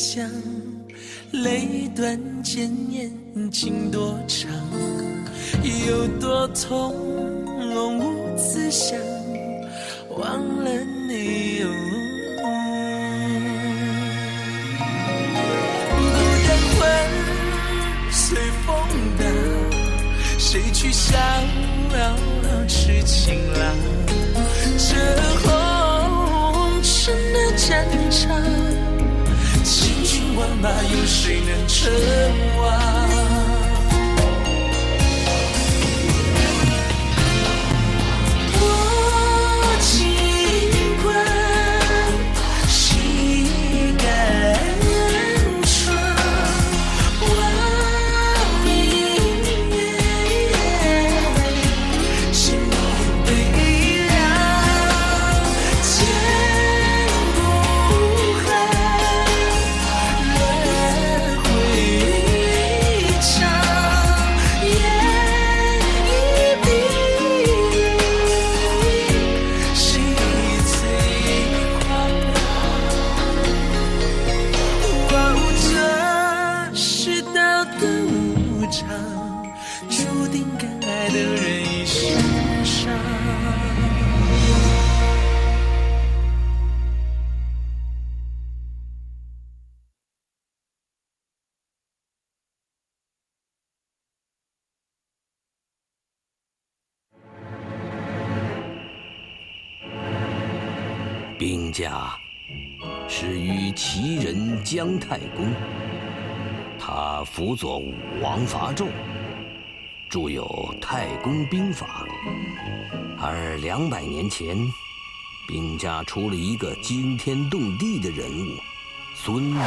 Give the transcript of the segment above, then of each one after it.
想，泪断剑眼情多长，有多痛无自想，忘了你孤单魂随风荡，谁去逍遥痴情郎？这红尘的战场，千军万马，有谁能称王？多情关，谁敢闯？望明月，心里悲凉，千古恨，轮回长，眼一闭，谁最狂妄？这世道的无常，注定敢爱的人一生伤。兵家始于齐人姜太公，他辅佐武王伐纣，著有《太公兵法》。而200年前，兵家出了一个惊天动地的人物——孙武。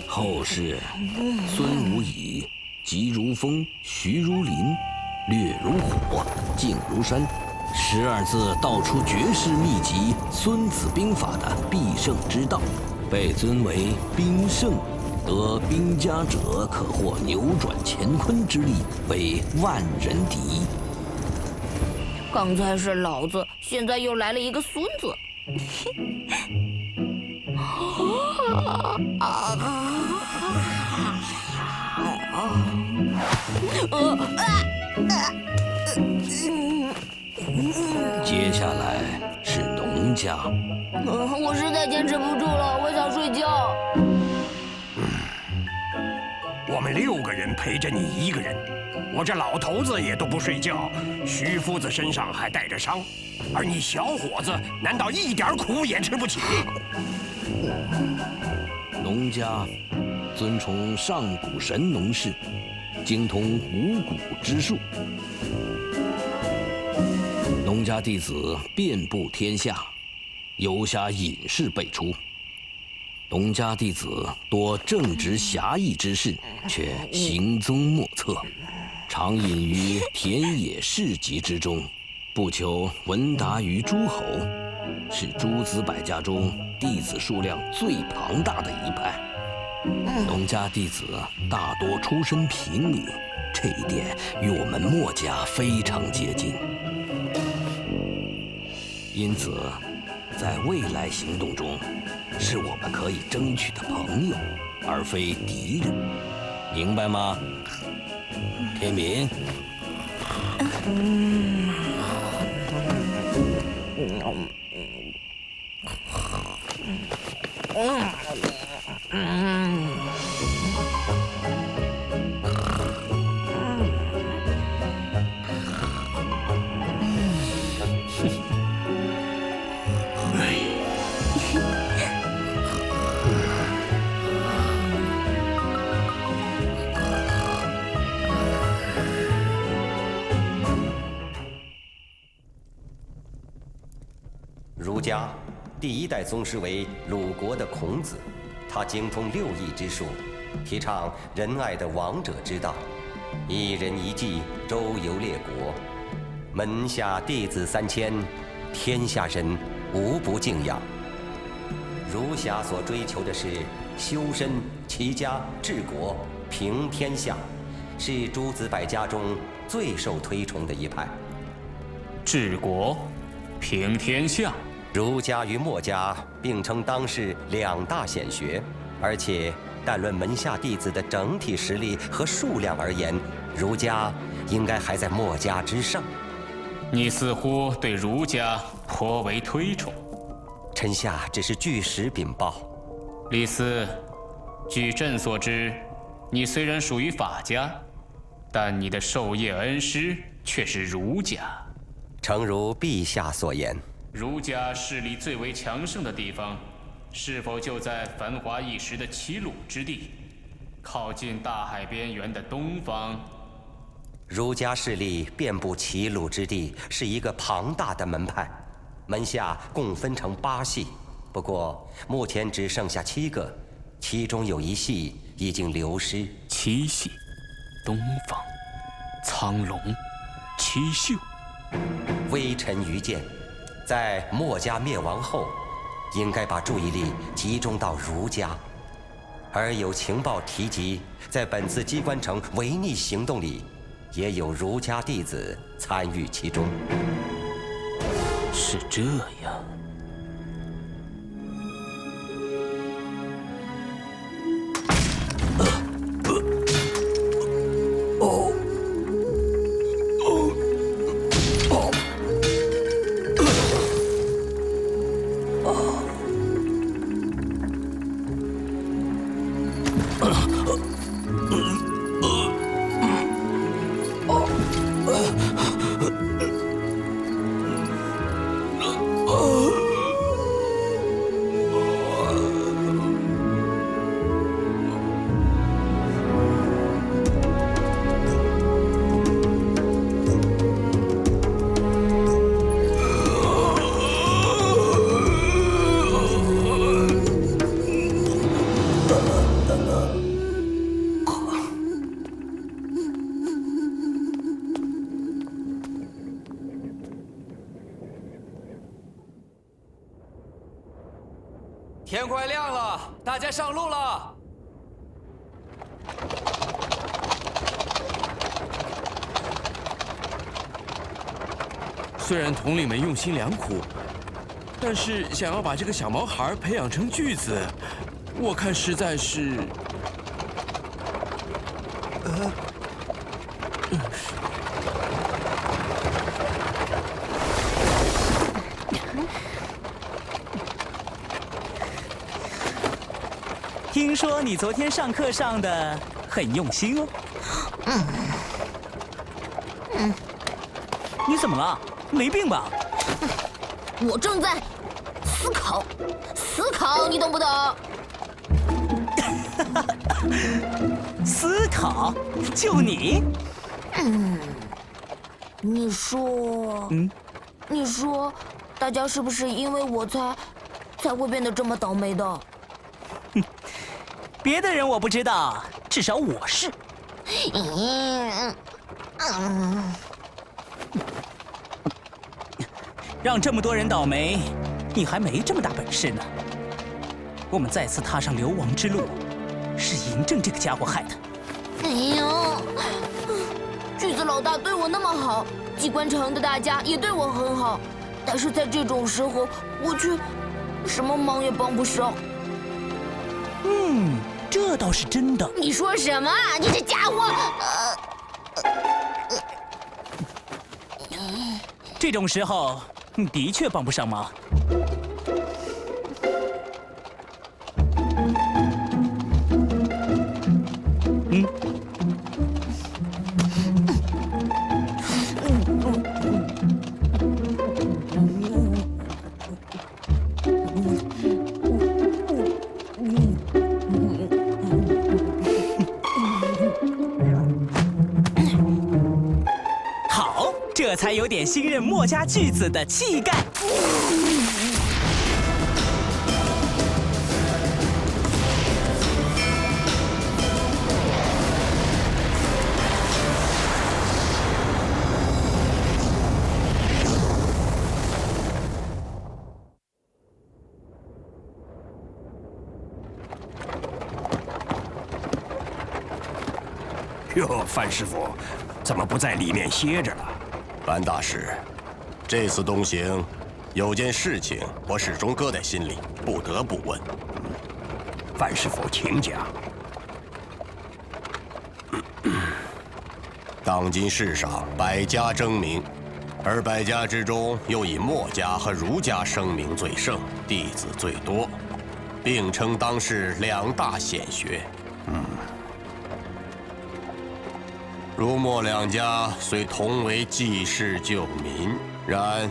后世，孙武以急如风，徐如林，略如火，静如山12字道出绝世秘籍《孙子兵法》的必胜之道，被尊为兵圣，得兵家者可获扭转乾坤之力，为万人敌。刚才是老子，现在又来了一个孙子。接下来是农家。我实在坚持不住了，我想睡觉。我们6个人陪着你1个人，我这老头子也都不睡觉，徐夫子身上还带着伤，而你小伙子难道一点苦也吃不起？农家尊崇上古神农氏，精通五谷之术。农家弟子遍布天下，游侠隐士辈出。农家弟子多正直侠义之士，却行踪莫测，常隐于田野市集之中，不求闻达于诸侯，是诸子百家中弟子数量最庞大的一派。农家弟子大多出身平民，这一点与我们墨家非常接近。因此，在未来行动中，是我们可以争取的朋友，而非敌人，明白吗？天明。儒家第1代宗师为鲁国的孔子，他精通6艺之术，提倡仁爱的王者之道，一人一技，周游列国，门下弟子3000，天下人无不敬仰。儒侠所追求的是修身、齐家、治国、平天下，是诸子百家中最受推崇的一派。治国、平天下，儒家与墨家并称当世2大显学，而且但论门下弟子的整体实力和数量而言，儒家应该还在墨家之上。你似乎对儒家颇为推崇。臣下只是据实禀报。李斯，据朕所知，你虽然属于法家，但你的授业恩师却是儒家。诚如陛下所言。儒家势力最为强盛的地方，是否就在繁华一时的齐鲁之地，靠近大海边缘的东方？儒家势力遍布齐鲁之地，是一个庞大的门派，门下共分成8系，不过目前只剩下7个，其中有1系已经流失。7系，东方，苍龙，七宿。微臣愚见，在墨家灭亡后，应该把注意力集中到儒家。而有情报提及，在本次机关城违逆行动里，也有儒家弟子参与其中。是这样。天快亮了，大家上路了。虽然统领们用心良苦，但是想要把这个小毛孩培养成巨子，我看实在是……听说你昨天上课上的很用心哦。你怎么了？没病吧？我正在思考，你懂不懂？思考？就你？你说，你说，大家是不是因为我才会变得这么倒霉的？别的人我不知道，至少我是。让这么多人倒霉，你还没这么大本事呢。我们再次踏上流亡之路，是嬴政这个家伙害的。哎呦，巨子老大对我那么好，机关城的大家也对我很好，但是在这种时候，我却什么忙也帮不上。这倒是真的。你说什么？你这家伙！这种时候，你的确帮不上忙。这才有点新任墨家巨子的气概。哟，范师傅，怎么不在里面歇着了？范大师，这次东行有件事情我始终搁在心里，不得不问。范师傅，请讲。当今世上百家争鸣，而百家之中又以墨家和儒家声名最盛，弟子最多，并称当世两大显学。儒墨两家虽同为济世救民，然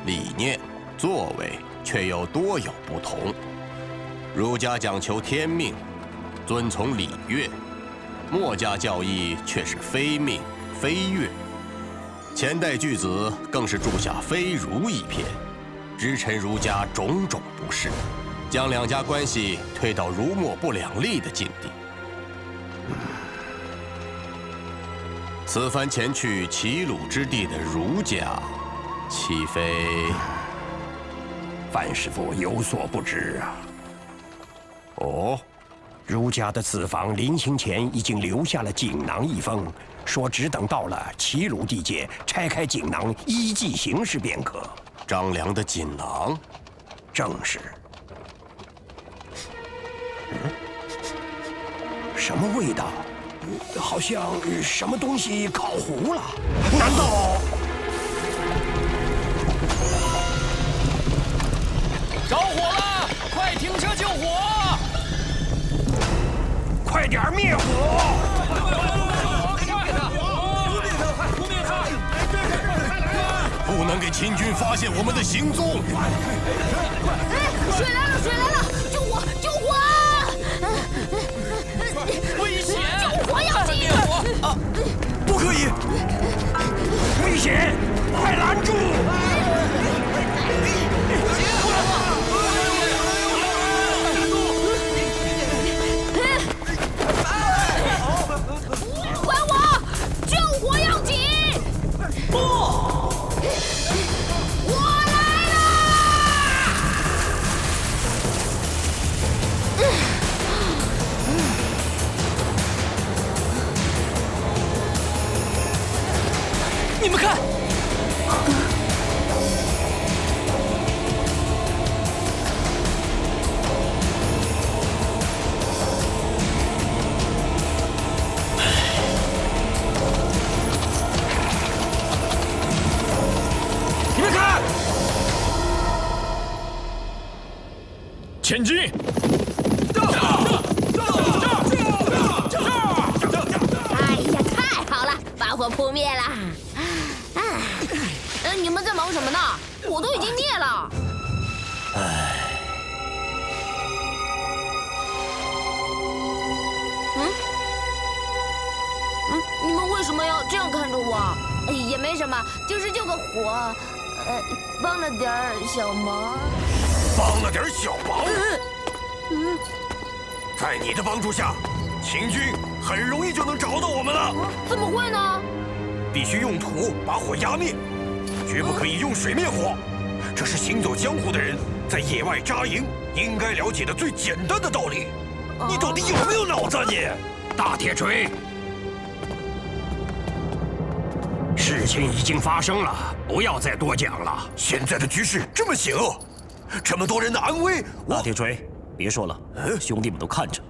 理念、作为却又多有不同。儒家讲求天命，遵从礼乐；墨家教义却是非命非乐。前代巨子更是著下《非儒》一篇，直陈儒家种种不是，将两家关系推到儒墨不两立的境地。此番前去齐鲁之地的儒家，岂非？范师傅有所不知啊。哦，儒家的子房临行前已经留下了锦囊一封，说只等到了齐鲁地界，拆开锦囊依计行事便可。张良的锦囊，正是。什么味道？好像什么东西烤糊了？难道？着火了！快停车救火！快点灭火！不能给秦军发现我们的行踪。水来了，水来了！救火，救火！危险！救火要紧！不可以！危险！快拦住！管我！救火要紧！不！我来了！你们看，你们看，前进！哎呀，太好了，把火扑灭了！你们在忙什么呢？我都已经灭了。你们为什么要这样看着我？也没什么，就是救个火，帮了点儿小忙。帮了点小忙。在你的帮助下，秦军很容易就能找到我们了。怎么会呢？必须用土把火压灭，绝不可以用水灭火。这是行走江湖的人在野外扎营应该了解的最简单的道理。你到底有没有脑子啊你？大铁锤，事情已经发生了，不要再多讲了。现在的局势这么险恶，这么多人的安危，大铁锤，别说了，兄弟们都看着。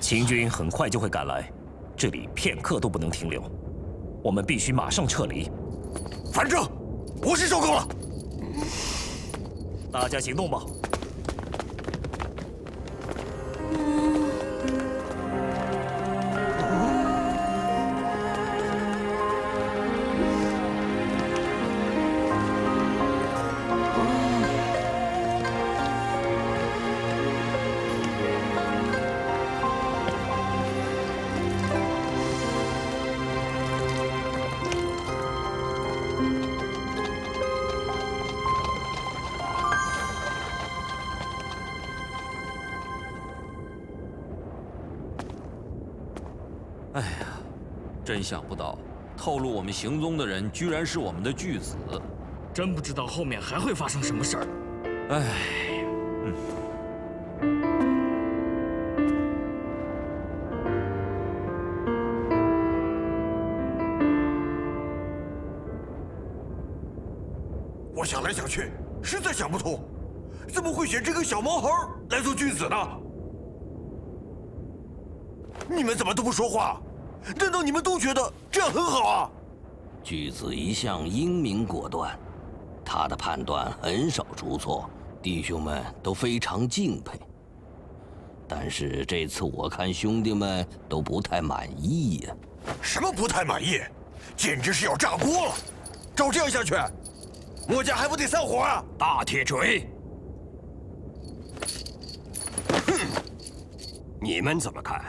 秦军很快就会赶来，这里片刻都不能停留，我们必须马上撤离。反正我是受够了，大家行动吧。哎呀，真想不到，透露我们行踪的人居然是我们的巨子。真不知道后面还会发生什么事儿。哎，我想来想去，实在想不通，怎么会选这个小毛孩来做巨子呢？你们怎么都不说话？难道你们都觉得这样很好啊？巨子一向英明果断，他的判断很少出错，弟兄们都非常敬佩。但是这次我看兄弟们都不太满意呀。什么不太满意？简直是要炸锅了！照这样下去，墨家还不得散伙啊！大铁锤，哼，你们怎么看？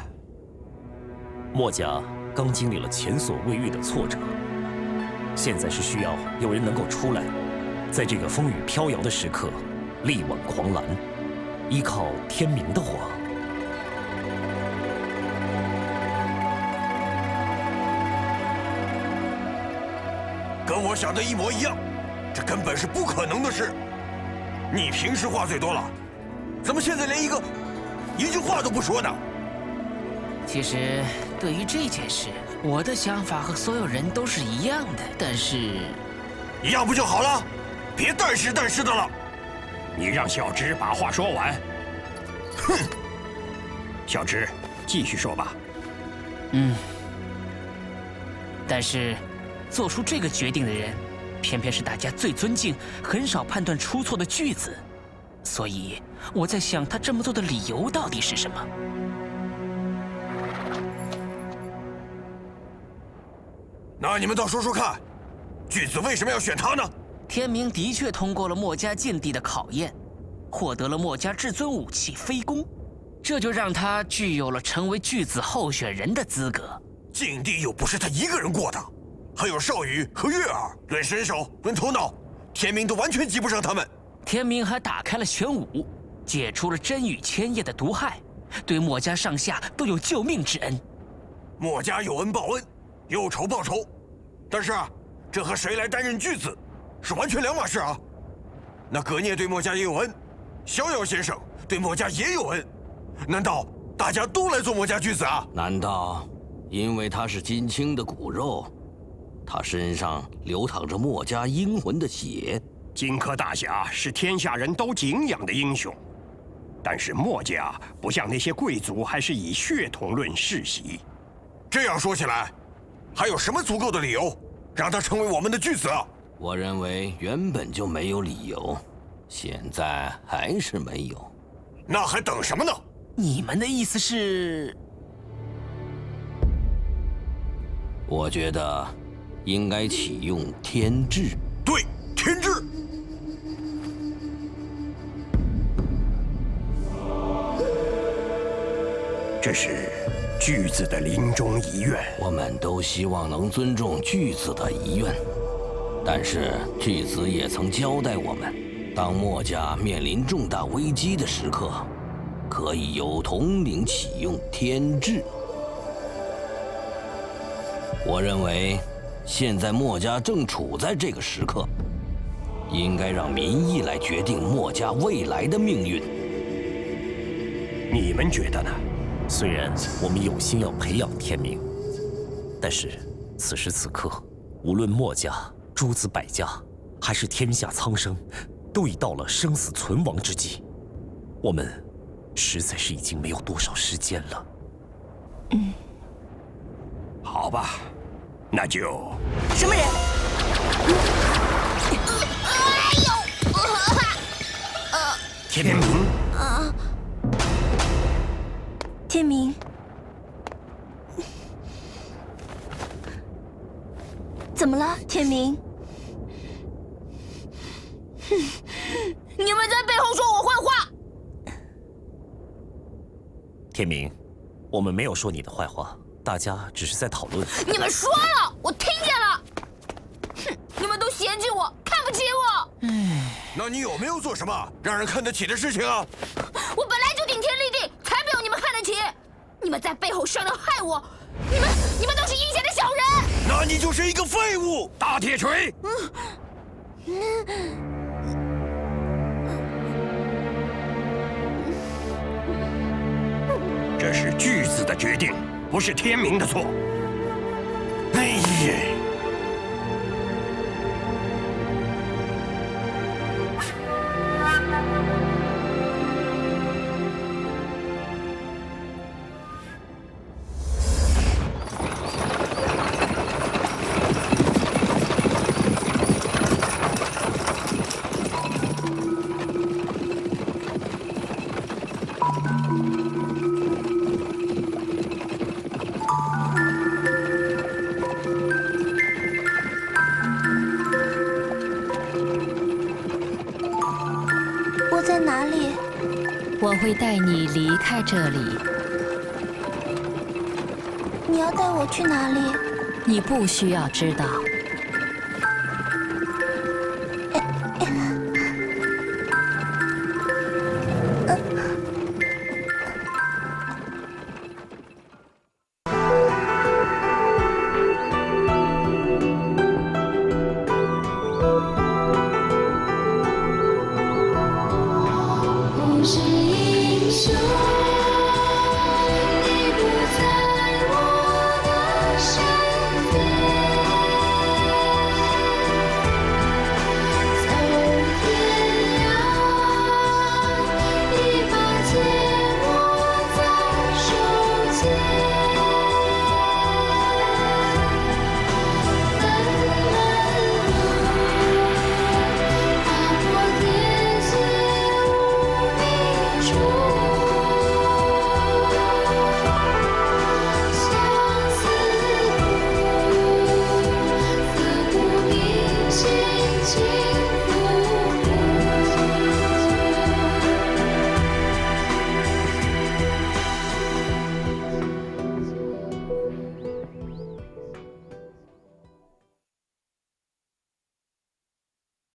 墨家刚经历了前所未遇的挫折，现在是需要有人能够出来，在这个风雨飘摇的时刻力挽狂澜。依靠天明的话，跟我想的一模一样，这根本是不可能的事。你平时话最多了，怎么现在连一句话都不说呢？其实，对于这件事，我的想法和所有人都是一样的，但是，一样不就好了？别但是的了。你让小芝把话说完。哼，小芝，继续说吧。但是，做出这个决定的人，偏偏是大家最尊敬、很少判断出错的巨子，所以我在想，他这么做的理由到底是什么？那你们倒说说看，巨子为什么要选他呢？天明的确通过了墨家禁地的考验，获得了墨家至尊武器飞弓，这就让他具有了成为巨子候选人的资格。禁地又不是他一个人过的，还有少羽和月儿，论身手，论头脑，天明都完全及不上他们。天明还打开了玄武，解除了真羽千叶的毒害，对墨家上下都有救命之恩。墨家有恩报恩，有仇报仇，但是这和谁来担任巨子是完全两码事啊。那葛聂对墨家也有恩，逍遥先生对墨家也有恩，难道大家都来做墨家巨子啊？难道因为他是金青的骨肉，他身上流淌着墨家英魂的血？荆轲大侠是天下人都敬仰的英雄，但是墨家不像那些贵族，还是以血统论世袭。这样说起来，还有什么足够的理由让他成为我们的巨子啊？我认为原本就没有理由，现在还是没有。那还等什么呢？你们的意思是？我觉得应该启用天志。对，天志。这是巨子的临终遗愿。我们都希望能尊重巨子的遗愿，但是巨子也曾交代我们，当墨家面临重大危机的时刻，可以由统领启用天志。我认为，现在墨家正处在这个时刻，应该让民意来决定墨家未来的命运。你们觉得呢？虽然我们有心要培养天明，但是此时此刻，无论墨家、诸子百家，还是天下苍生，都已到了生死存亡之际，我们实在是已经没有多少时间了。好吧，那就……什么人？天明。天明，怎么了，天明？你们在背后说我坏话。天明，我们没有说你的坏话，大家只是在讨论。你们说了，我听见了。哼，你们都嫌弃我，看不起我。那你有没有做什么让人看得起的事情啊？我本来就顶天立地，才不用你们看得起。你们在背后商量害我，你们都是阴险的小人。那你就是一个废物！大铁锤。这是巨子的决定，不是天明的错。哎呀！会带你离开这里。你要带我去哪里？你不需要知道。